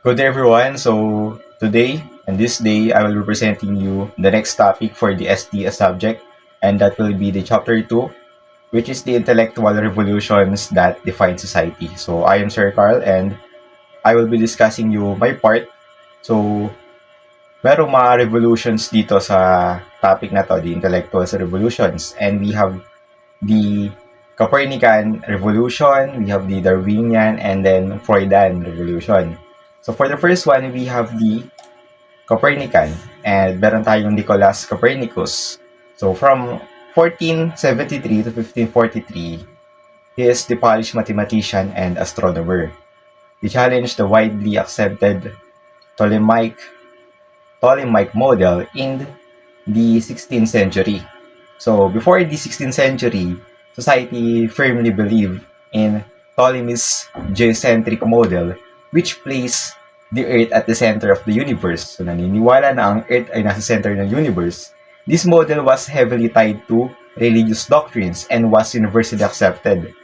Good day everyone. So today and this day I will be presenting you the next topic for the STS subject, and that will be the chapter 2, which is the intellectual revolutions that define society. So I am Sir Carl and I will be discussing you my part. So merong mga revolutions dito sa topic na to, the intellectual revolutions, and we have the Copernican revolution, we have the Darwinian, and then Freudian revolution. So for the first one, we have the Copernican, and meron tayong Nicolas Copernicus. So from 1473 to 1543, he is the Polish mathematician and astronomer. He challenged the widely accepted Ptolemaic model in the 16th century. So before the 16th century, society firmly believed in Ptolemy's geocentric model, which placed the Earth at the center of the universe. So naniniwala na ang Earth ay nasa center ng universe. This model was heavily tied to religious doctrines and was universally accepted.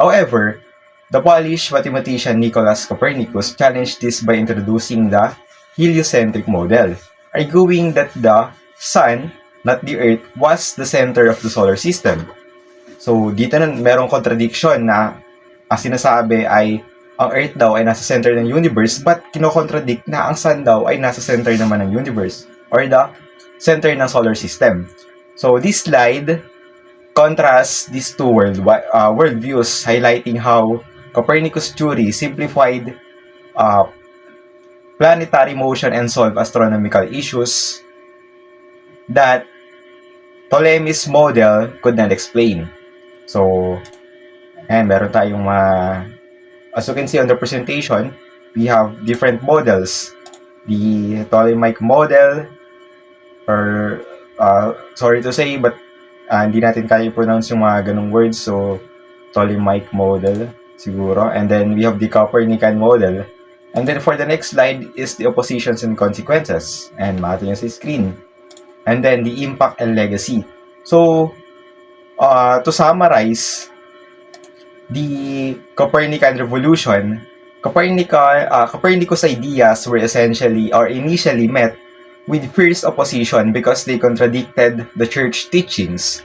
However, the Polish mathematician Nicolas Copernicus challenged this by introducing the heliocentric model, arguing that the Sun, not the Earth, was the center of the solar system. So, dito na merong contradiction na ang sinasabi ay ang Earth daw ay nasa center ng universe, but kinokontradict na ang Sun daw ay nasa center naman ng universe or the center ng solar system. So, this slide contrasts these two worldviews, highlighting how Copernicus' theory simplified planetary motion and solved astronomical issues that Ptolemy's model could not explain. So, and meron tayong as you can see on the presentation, we have different models. The Ptolemaic model, or sorry to say, but hindi natin kaya pronounce yung mga ganong words, so Ptolemaic model siguro. And then we have the Copernican model. And then for the next slide is the oppositions and consequences. And makita nyo sa screen. And then the impact and legacy. So, to summarize, the Copernican revolution, Copernicus' ideas were initially met with fierce opposition because they contradicted the church teachings.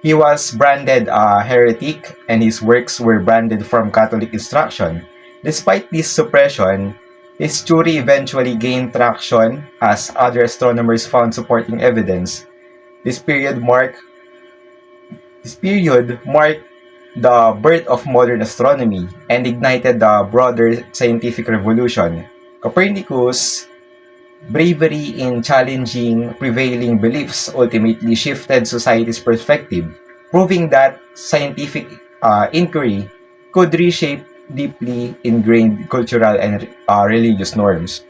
He was branded a heretic, and his works were branded from Catholic instruction. Despite this suppression, his theory eventually gained traction as other astronomers found supporting evidence. This period marked the birth of modern astronomy and ignited the broader scientific revolution. Copernicus' bravery in challenging prevailing beliefs ultimately shifted society's perspective, proving that scientific inquiry could reshape deeply ingrained cultural and religious norms.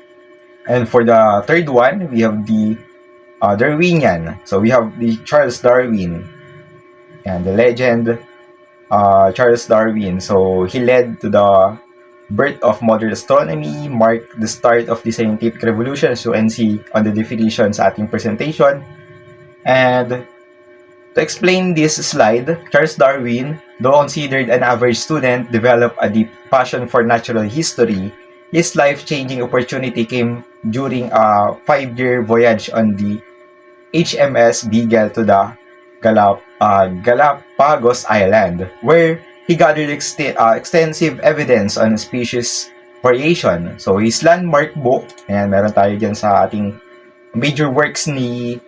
And for the third one, we have the Darwinian. So we have the Charles Darwin, and the legend Charles Darwin. So he led to the birth of modern astronomy, marked the start of the scientific revolution, as you can see on the definition sa ating presentation. And to explain this slide, Charles Darwin, though considered an average student, developed a deep passion for natural history. His life-changing opportunity came during a 5-year voyage on the HMS Beagle to the Galapagos Island, where he gathered extensive evidence on species variation. So his landmark book, and meron tayo dyan sa ating major works ni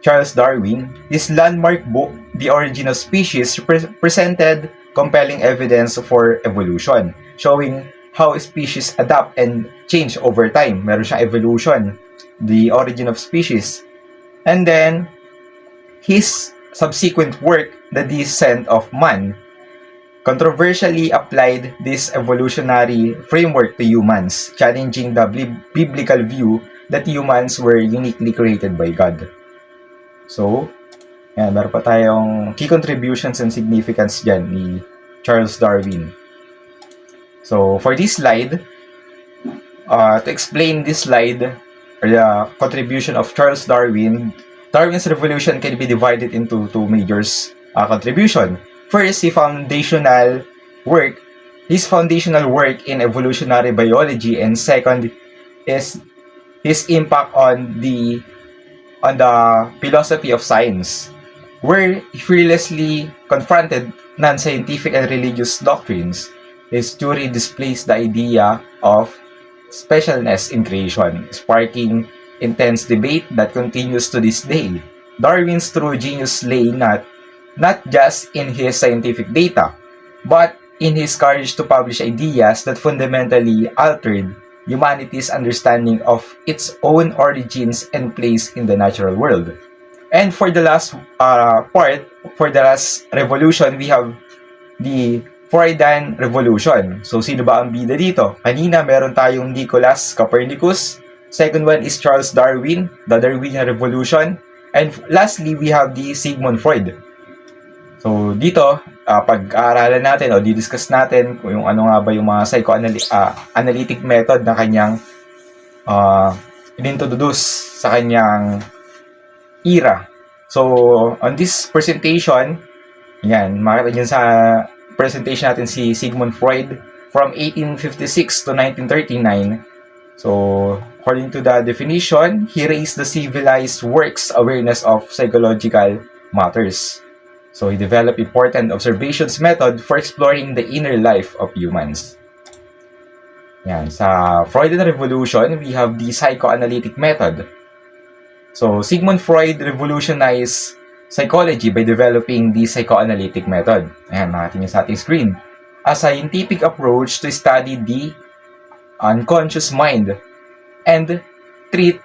Charles Darwin, his landmark book, The Origin of Species, presented compelling evidence for evolution, showing how species adapt and change over time. Meron siyang evolution, The Origin of Species. And then, his subsequent work, The Descent of Man, controversially applied this evolutionary framework to humans, challenging the biblical view that humans were uniquely created by God. So, yan, meron pa tayong key contributions and significance dyan ni Charles Darwin. So, for this slide, to explain this slide, or the contribution of Charles Darwin, Darwin's revolution can be divided into two major contribution. First, his foundational work in evolutionary biology, and second, is his impact on the philosophy of science, where he fearlessly confronted non-scientific and religious doctrines. His theory displays the idea of specialness in creation, sparking intense debate that continues to this day. Darwin's true genius lay not just in his scientific data, but in his courage to publish ideas that fundamentally altered humanity's understanding of its own origins and place in the natural world. And for the last for the last revolution, we have the Freudian Revolution. So, sino ba ang bida dito? Kanina, meron tayong Nicholas Copernicus. Second one is Charles Darwin, the Darwinian Revolution. And lastly, we have the Sigmund Freud. So, dito, pag-aaralan natin o didiscuss natin kung yung ano nga ba yung mga psychoanalytic method na kanyang inintroduce sa kanyang era. So, on this presentation, yan, makita nyo sa presentation natin si Sigmund Freud from 1856 to 1939. So, according to the definition, he raised the civilized works awareness of psychological matters. So, he developed important observations method for exploring the inner life of humans. Yan, sa Freudian Revolution, we have the psychoanalytic method. So, Sigmund Freud revolutionized psychology by developing the psychoanalytic method. Ayan, makita niyo sa ating screen. A scientific approach to study the unconscious mind and treat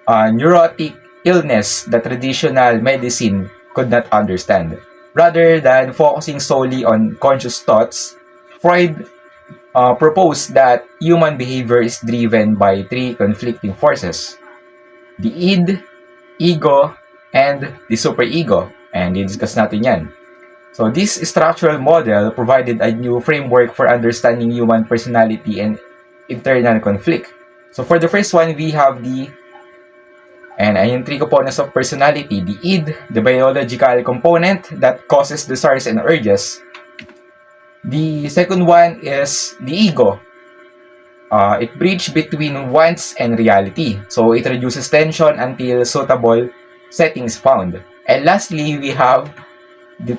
neurotic illness that traditional medicine could not understand. Rather than focusing solely on conscious thoughts, Freud proposed that human behavior is driven by three conflicting forces: the id, ego, and the superego. And i-discuss natin yan. So, this structural model provided a new framework for understanding human personality and internal conflict. So, for the first one, we have yung three components of personality: the id, the biological component that causes desires and urges. The second one is the ego. It bridges between wants and reality. So, it reduces tension until suitable settings found. And lastly, we have the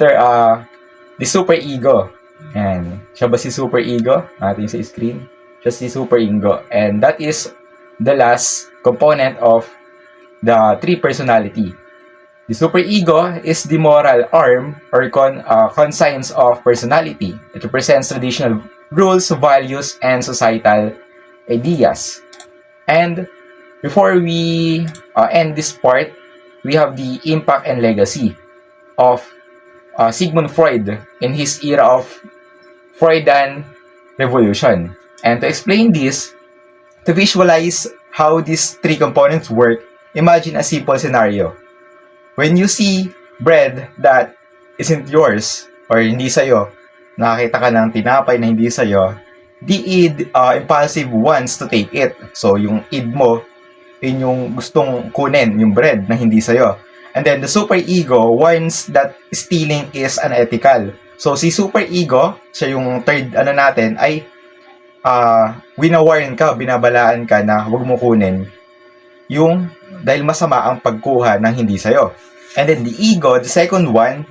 superego. And siya ba si superego? Natin sa screen. Siya si superego. And that is the last component of the three personality. The superego is the moral arm or conscience of personality. It represents traditional rules, values, and societal ideas. And before we end this part, we have the impact and legacy of Sigmund Freud in his era of Freudian Revolution. And to explain this, to visualize how these three components work, imagine a simple scenario. When you see bread that isn't yours or hindi sa'yo, nakakita ka ng tinapay na hindi sa'yo, the id impulsive wants to take it. So, yung id mo, yun yung gustong kunin, yung bread na hindi sa'yo. And then, the superego warns that stealing is unethical. So, si superego, siya yung third natin, ay winawarn ka, binabalaan ka na huwag mo kunin yung dahil masama ang pagkuha ng hindi sa'yo. And then, the ego, the second one,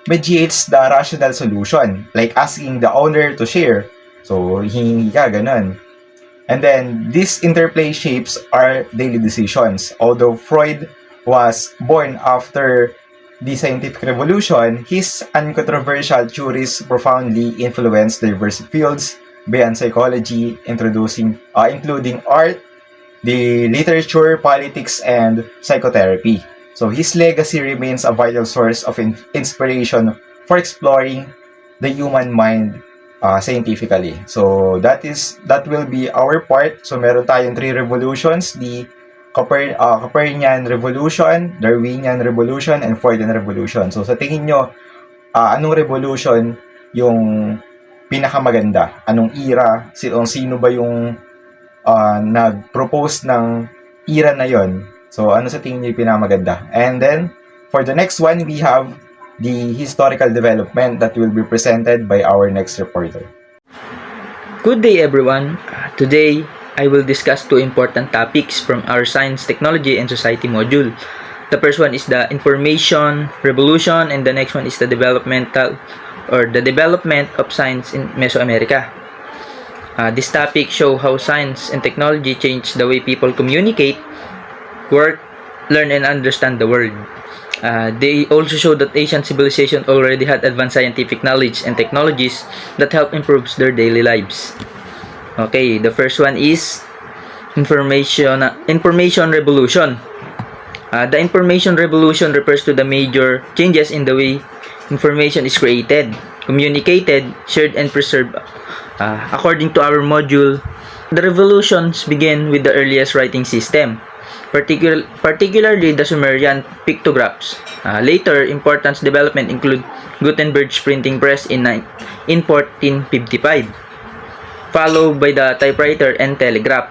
mediates the rational solution, like asking the owner to share. So, hihingi ka, ganun. And then, this interplay shapes our daily decisions. Although Freud was born after the scientific revolution, his uncontroversial theories profoundly influenced diverse fields beyond psychology, including art, the literature, politics, and psychotherapy. So, his legacy remains a vital source of inspiration for exploring the human mind scientifically. So, that will be our part. So, meron tayong three revolutions: the Copernican Revolution, Darwinian Revolution, and Freudian Revolution. So, sa tingin nyo, anong revolution yung pinakamaganda? Anong era? Sino ba yung nag-propose ng era na yon? So, ano sa tingin nyo yung pinakamaganda? And then, for the next one, we have the historical development that will be presented by our next reporter. Good day everyone. Today I will discuss two important topics from our Science, Technology, and Society module. The first one is the information revolution, and the next one is the development of science in Mesoamerica. This topic show how science and technology change the way people communicate, work, learn, and understand the world. They also show that ancient civilization already had advanced scientific knowledge and technologies that help improve their daily lives. Okay, the first one is information revolution. The information revolution refers to the major changes in the way information is created, communicated, shared, and preserved. According to our module, the revolutions began with the earliest writing system, particularly the Sumerian pictographs. Later, important development include Gutenberg's printing press in 1455, followed by the typewriter and telegraph.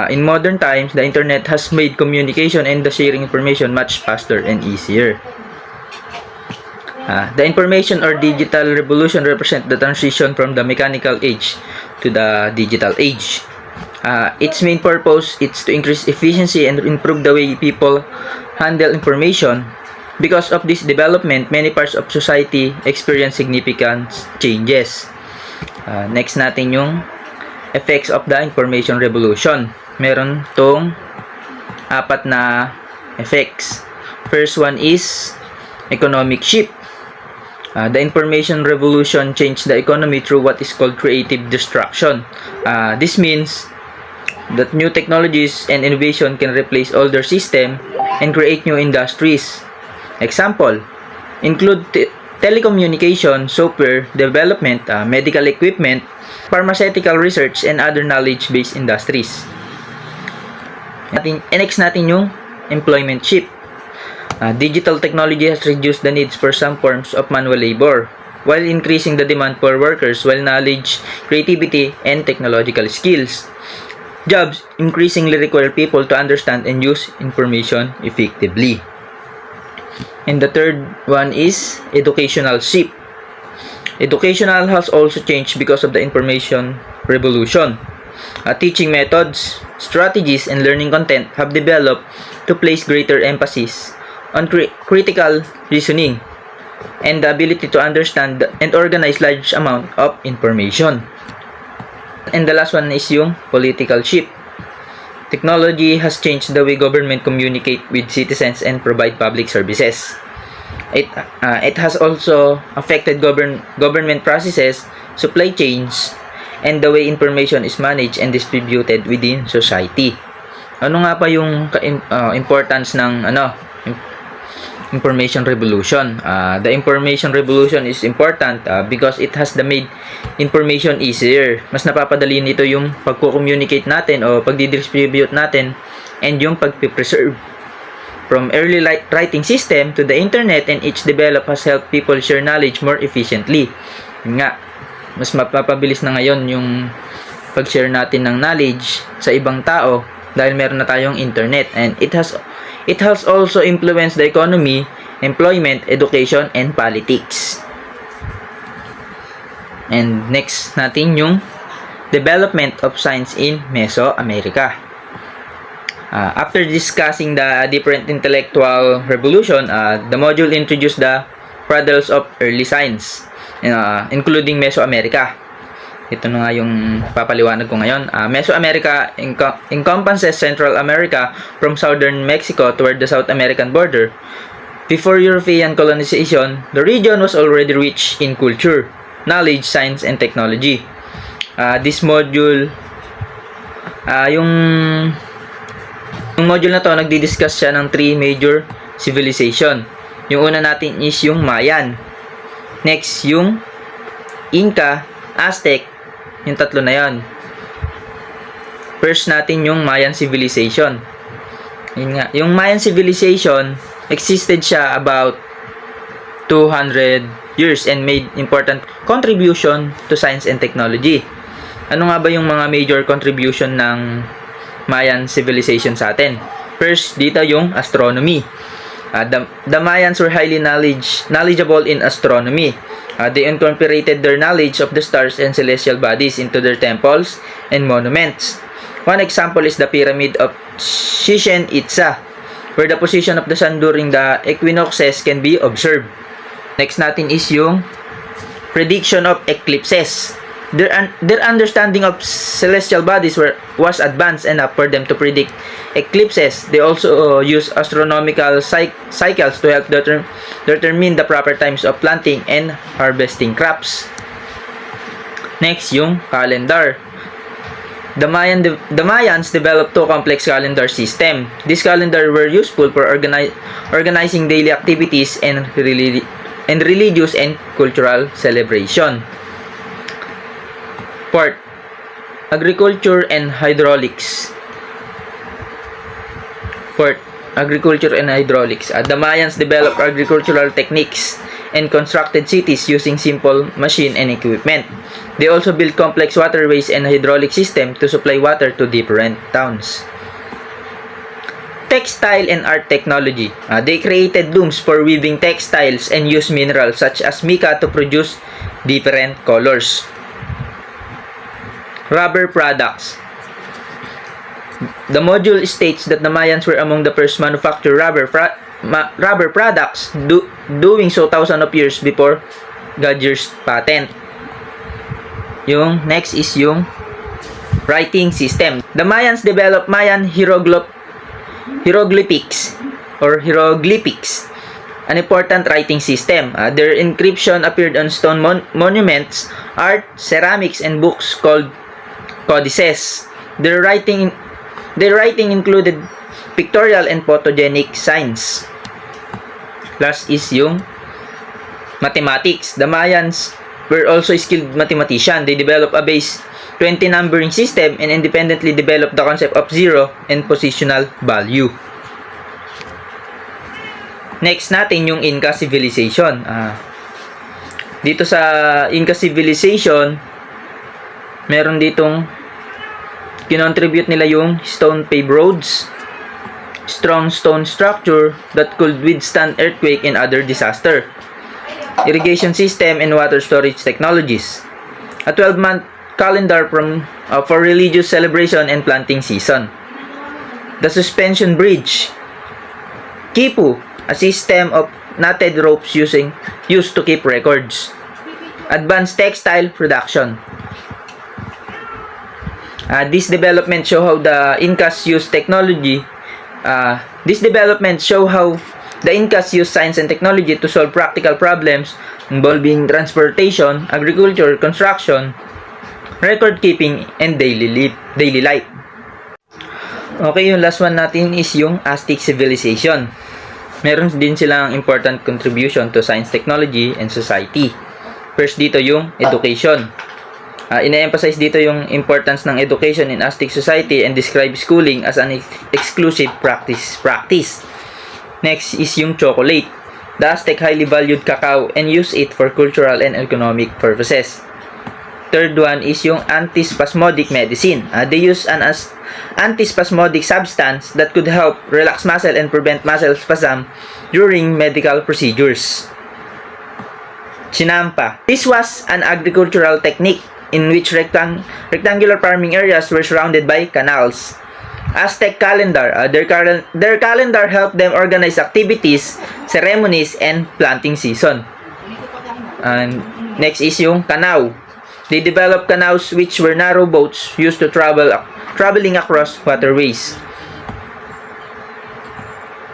In modern times, the internet has made communication and the sharing information much faster and easier. The information or digital revolution represents the transition from the mechanical age to the digital age. Its main purpose is to increase efficiency and improve the way people handle information. Because of this development, many parts of society experience significant changes. Next natin yung effects of the information revolution. Meron tong 4 na effects. First one is economic shift. The information revolution changed the economy through what is called creative destruction. This means that new technologies and innovation can replace older system and create new industries. Example include telecommunication, software development, medical equipment, pharmaceutical research, and other knowledge-based industries. Next natin yung employment shift. Digital technology has reduced the needs for some forms of manual labor, while increasing the demand for workers while knowledge, creativity, and technological skills. Jobs increasingly require people to understand and use information effectively. And the third one is educational shift. Educational has also changed because of the information revolution. Teaching methods, strategies, and learning content have developed to place greater emphasis on critical reasoning and the ability to understand and organize large amount of information. And the last one is yung political shift. Technology has changed the way government communicate with citizens and provide public services. It has also affected government processes, supply chains, and the way information is managed and distributed within society. Ano nga pa yung importance ng information revolution? The information revolution is important because it has made information easier. Mas napapadali nito yung pagko-communicate natin o pagdi-distribute natin and yung pagpipreserve. From early writing system to the internet, and each develop has helped people share knowledge more efficiently. Yun nga, mas mapapabilis na ngayon yung pag-share natin ng knowledge sa ibang tao dahil meron na tayong internet, and it has also influenced the economy, employment, education, and politics. And next natin yung development of science in Mesoamerica. After discussing the different intellectual revolution, the module introduced the cradles of early science, including Mesoamerica. Ito na nga yung papaliwanag ko ngayon. Mesoamerica encompasses Central America from southern Mexico toward the South American border. Before European colonization, the region was already rich in culture, knowledge, science, and technology. This module, yung module na to, nagdi-discuss siya ng 3 major civilization. Yung una natin is yung Mayan. Next, yung Inca, Aztec, yung tatlo na yon. First natin yung Mayan civilization. Yun nga, yung Mayan civilization, existed siya about 200 years and made important contribution to science and technology. Ano nga ba yung mga major contribution ng Mayan civilization sa atin? First, dito yung astronomy. The Mayans were highly knowledgeable in astronomy. They incorporated their knowledge of the stars and celestial bodies into their temples and monuments. One example is the pyramid of Chichen Itza, where the position of the sun during the equinoxes can be observed. Next natin is yung prediction of eclipses. Their understanding of celestial bodies was advanced enough for them to predict eclipses. They also use astronomical cycles to help determine the proper times of planting and harvesting crops. Next, yung calendar. The Mayans developed two complex calendar system. These calendar were useful for organizing daily activities and religious and cultural celebration. Part, agriculture and hydraulics. Part, agriculture and hydraulics. The Mayans developed agricultural techniques and constructed cities using simple machine and equipment. They also built complex waterways and hydraulic system to supply water to different towns. Textile and art technology. They created looms for weaving textiles and used minerals such as mica to produce different colors. Rubber products. The module states that the Mayans were among the first manufacture rubber products, doing so thousands of years before Goodyear's patent. Yung next is yung writing system. The Mayans developed Mayan hieroglyphics, an important writing system. Their inscription appeared on stone monuments, art, ceramics, and books called codices. Their writing included pictorial and photogenic signs. Last is yung mathematics. The Mayans were also skilled mathematicians. They developed a base 20 numbering system and independently developed the concept of zero and positional value. Next natin yung Inca civilization. Dito sa Inca civilization, meron ditong kinontribute nila yung stone paved roads, strong stone structure that could withstand earthquake and other disaster, irrigation system and water storage technologies, a 12-month calendar for religious celebration and planting season, the suspension bridge, quipu, a system of knotted ropes used to keep records, advanced textile production. This development show how the Incas used technology. This development show how the Incas used science and technology to solve practical problems involving transportation, agriculture, construction, record keeping, and daily life. Okay, yung last one natin is yung Aztec civilization. Meron din silang important contribution to science, technology, and society. First dito yung education. Ina-emphasize dito yung importance ng education in Aztec society and describe schooling as an exclusive practice. Next is yung chocolate. The Aztec highly valued cacao and used it for cultural and economic purposes. Third one is yung antispasmodic medicine. They use an antispasmodic substance that could help relax muscle and prevent muscle spasm during medical procedures. Chinampa. This was an agricultural technique in which rectangular farming areas were surrounded by canals. Aztec calendar. Their calendar helped them organize activities, ceremonies, and planting season. And next is yung Canao. They developed canoes which were narrow boats used to traveling across waterways.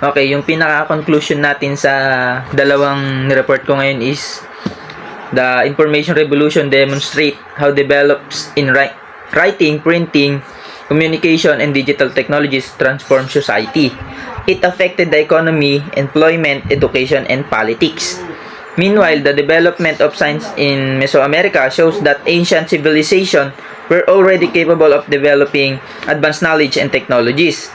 Okay, yung pinaka-conclusion natin sa dalawang report ko ngayon is the information revolution demonstrate how develops in writing, printing, communication, and digital technologies transform society. It affected the economy, employment, education, and politics. Meanwhile, the development of science in Mesoamerica shows that ancient civilizations were already capable of developing advanced knowledge and technologies.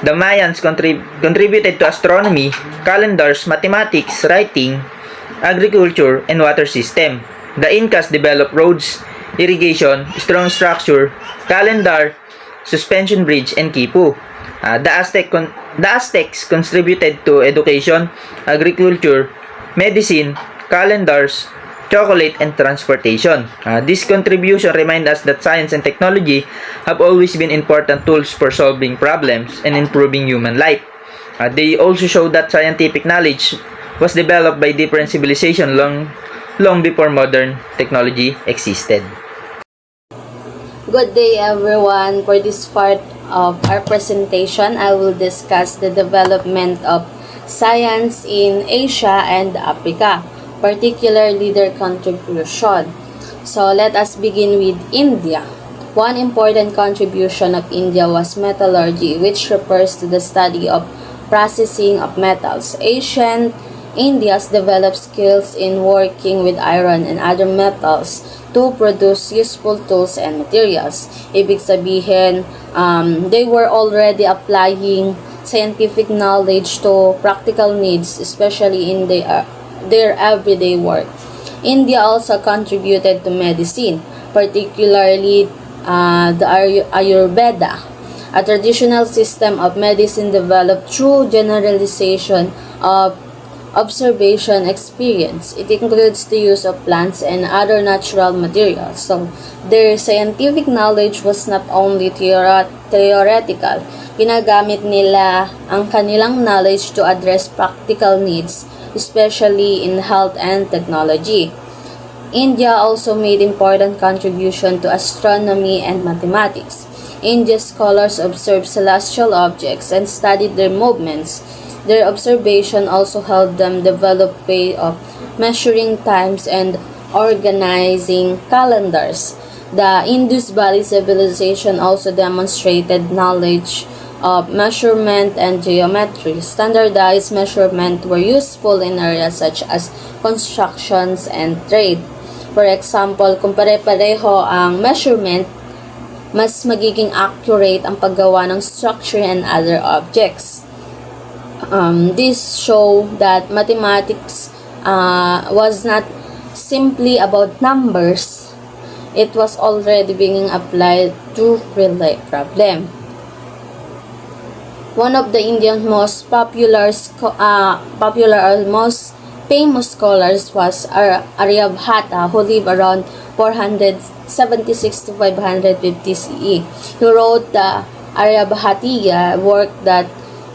The Mayans contributed to astronomy, calendars, mathematics, writing, agriculture, and water system. The Incas developed roads, irrigation, strong structure, calendar, suspension bridge, and quipu. The Aztecs contributed to education, agriculture, medicine, calendars, chocolate, and transportation. This contribution reminds us that science and technology have always been important tools for solving problems and improving human life. They also show that scientific knowledge was developed by different civilizations long before modern technology existed. Good day everyone. For this part of our presentation, I will discuss the development of science in Asia and Africa, particularly their contribution. So let us begin with India. One important contribution of India was metallurgy, which refers to the study of processing of metals. Ancient India's developed skills in working with iron and other metals to produce useful tools and materials. Ibig sabihin, they were already applying scientific knowledge to practical needs, especially in their everyday work. India also contributed to medicine, particularly the Ayurveda, a traditional system of medicine developed through generalization of observation experience. It includes the use of plants and other natural materials. So, their scientific knowledge was not only theoretical. Ginagamit nila ang kanilang knowledge to address practical needs, especially in health and technology. India also made important contribution to astronomy and mathematics. India's scholars observed celestial objects and studied their movements. Their observation also helped them develop way of measuring times and organizing calendars. The Indus Valley civilization also demonstrated knowledge of measurement and geometry. Standardized measurement were useful in areas such as constructions and trade. For example, kung pare-pareho ang measurement, mas magiging accurate ang paggawa ng structure and other objects. This show that mathematics was not simply about numbers. It was already being applied to real-life problem. One of the Indian most popular or most famous scholars was Aryabhata, who lived around 476 to 550 CE. He wrote the Aryabhatiya work that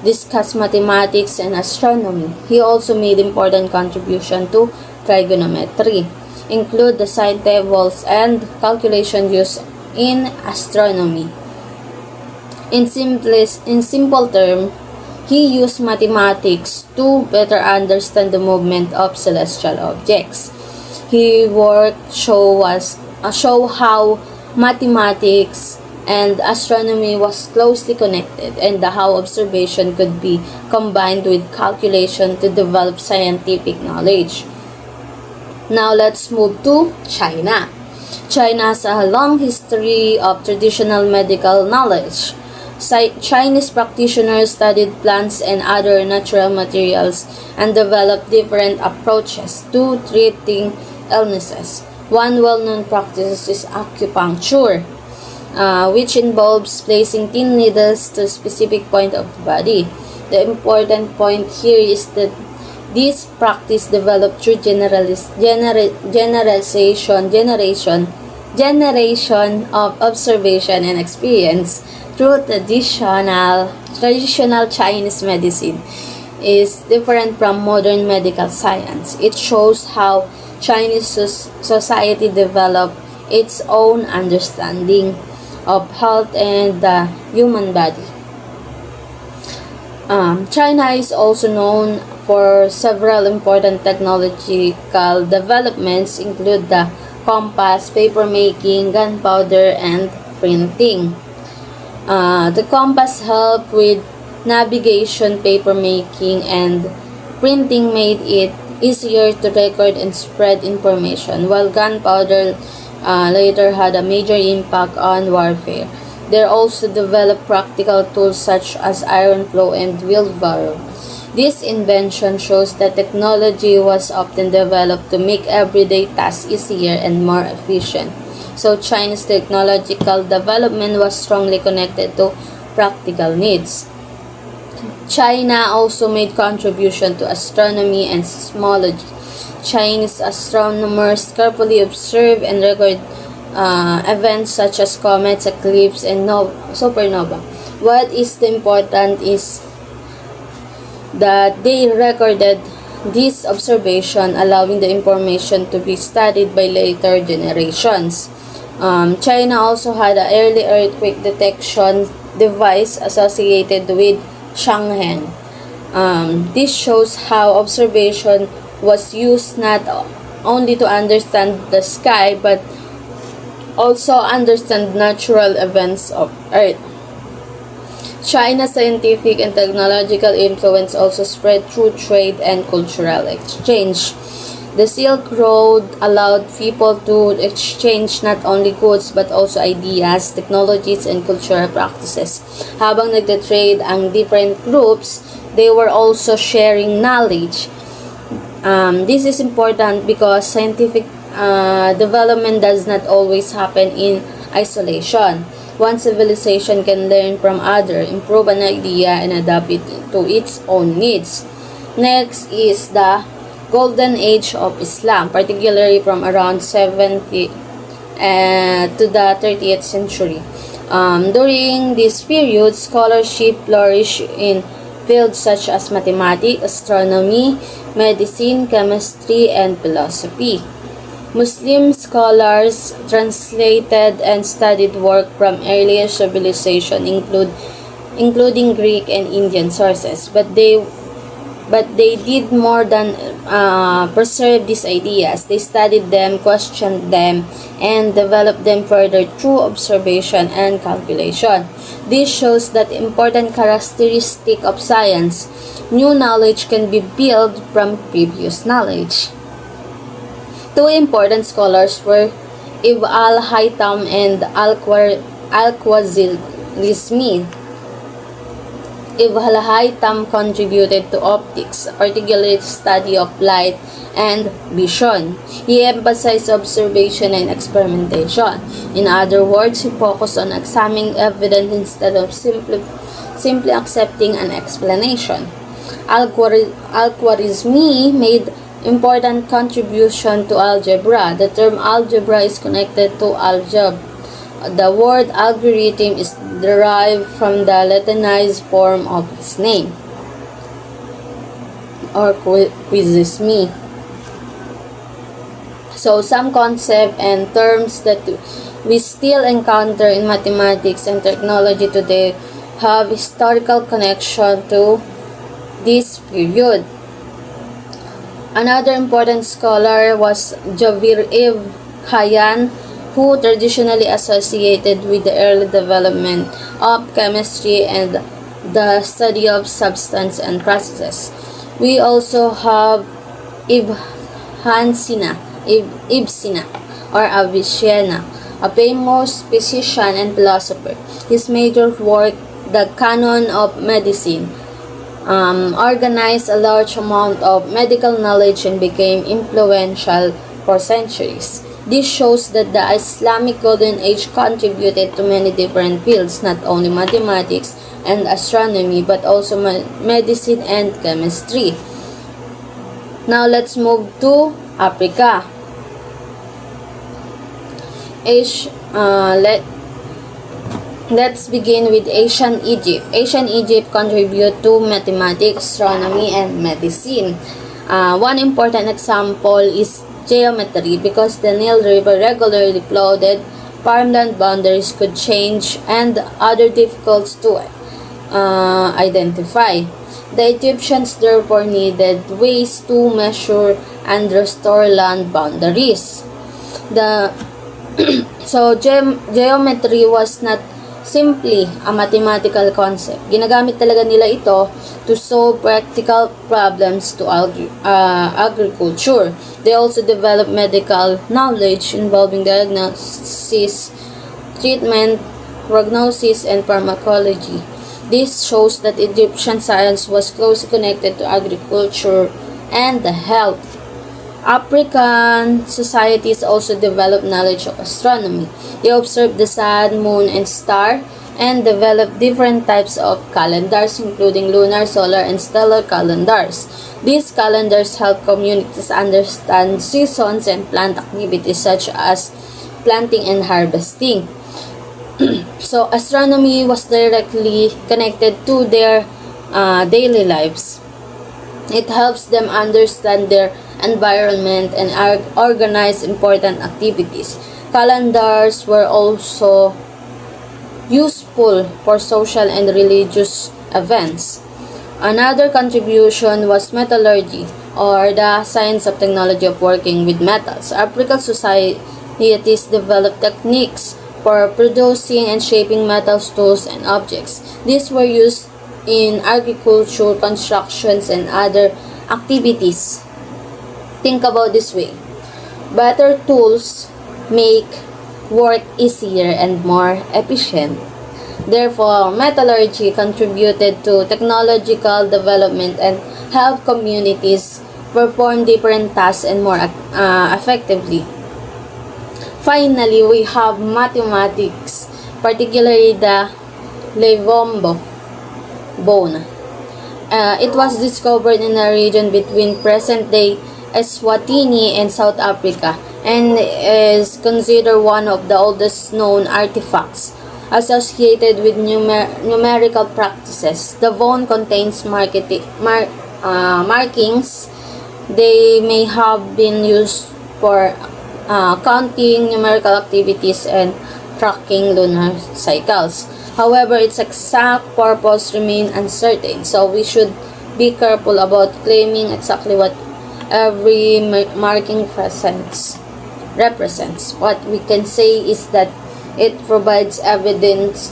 discussed mathematics and astronomy. He also made important contribution to trigonometry, include the sine tables and calculation used in astronomy. In simple term, he used mathematics to better understand the movement of celestial objects. His work show how mathematics and astronomy was closely connected and how observation could be combined with calculation to develop scientific knowledge. Now let's move to China. China has a long history of traditional medical knowledge. Chinese practitioners studied plants and other natural materials and developed different approaches to treating illnesses. One well-known practice is acupuncture, which involves placing thin needles to a specific point of the body. The important point here is that this practice developed through generation of observation and experience. Through traditional Chinese medicine is different from modern medical science. It shows how Chinese society developed its own understanding of health and the human body. China is also known for several important technological developments, include the compass, paper making, gunpowder, and printing. The compass helped with navigation, paper making, and printing made it easier to record and spread information, while gunpowder later had a major impact on warfare. They also developed practical tools such as iron plow and wheelbarrow. This invention shows that technology was often developed to make everyday tasks easier and more efficient. So China's technological development was strongly connected to practical needs. China also made contribution to astronomy and seismology. Chinese astronomers carefully observe and record events such as comets, eclipses, and supernova. What is the important is that they recorded this observation, allowing the information to be studied by later generations. China also had an early earthquake detection device associated with Chang'an. This shows how observation was used not only to understand the sky but also understand natural events of Earth. China's scientific and technological influence also spread through trade and cultural exchange. The Silk Road allowed people to exchange not only goods but also ideas, technologies, and cultural practices. Habang nagtatrade ang different groups, they were also sharing knowledge. This is important because scientific development does not always happen in isolation. One civilization can learn from other, improve an idea, and adapt it to its own needs. Next is the Golden Age of Islam, particularly from around 70 to the 30th century. During this period, scholarship flourished in fields such as mathematics, astronomy, medicine, chemistry, and philosophy. Muslim scholars translated and studied work from earlier civilization, including Greek and Indian sources, but they did more than preserve these ideas. They studied them, questioned them, and developed them further through observation and calculation. This shows that important characteristic of science. New knowledge can be built from previous knowledge. Two important scholars were Ibn al-Haytham and Al-Khwarizmi. Ibn al-Haytham contributed to optics, particularly the study of light and vision. He emphasized observation and experimentation. In other words, he focused on examining evidence instead of simply accepting an explanation. Al-Khwarizmi made important contribution to algebra. The term algebra is connected to algebra. The word algorithm is derived from the Latinized form of his name, or Khwarizmi. So some concepts and terms that we still encounter in mathematics and technology today have historical connection to this period. Another important scholar was Jabir ibn Hayyan, who traditionally associated with the early development of chemistry and the study of substance and processes. We also have Ibn Sina or Avicenna, a famous physician and philosopher. His major work, The Canon of Medicine, organized a large amount of medical knowledge and became influential for centuries. This shows that the Islamic Golden Age contributed to many different fields, not only mathematics and astronomy, but also medicine and chemistry. Now let's move to Africa. Let's begin with Ancient Egypt. Ancient Egypt contributed to mathematics, astronomy, and medicine. One important example is geometry. Because the Nile River regularly flooded, farmland boundaries could change and other difficult to identify. The Egyptians therefore needed ways to measure and restore land boundaries. So geometry was not simply a mathematical concept. Ginagamit talaga nila ito to solve practical problems to agriculture. They also developed medical knowledge involving diagnosis, treatment, prognosis, and pharmacology. This shows that Egyptian science was closely connected to agriculture and health. African societies also developed knowledge of astronomy. They observed the sun, moon, and star, and developed different types of calendars, including lunar, solar, and stellar calendars. These calendars help communities understand seasons and plant activities such as planting and harvesting. So, astronomy was directly connected to their daily lives. It helps them understand their environment and organize important activities. Calendars were also useful for social and religious events. Another contribution was metallurgy, or the science of technology of working with metals. African societies developed techniques for producing and shaping metals, tools, and objects. These were used in agriculture, constructions, and other activities. Think about this way. Better tools make work easier and more efficient. Therefore, metallurgy contributed to technological development and helped communities perform different tasks and more effectively. Finally, we have mathematics, particularly the Levombo bone. It was discovered in a region between present-day Eswatini and South Africa and is considered one of the oldest known artifacts associated with numerical practices. The bone contains markings. They may have been used for counting numerical activities and tracking lunar cycles. However, its exact purpose remains uncertain, so we should be careful about claiming exactly what every marking represents. What we can say is that it provides evidence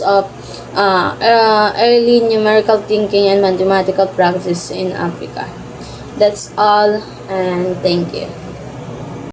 of early numerical thinking and mathematical practice in Africa. That's all, and thank you.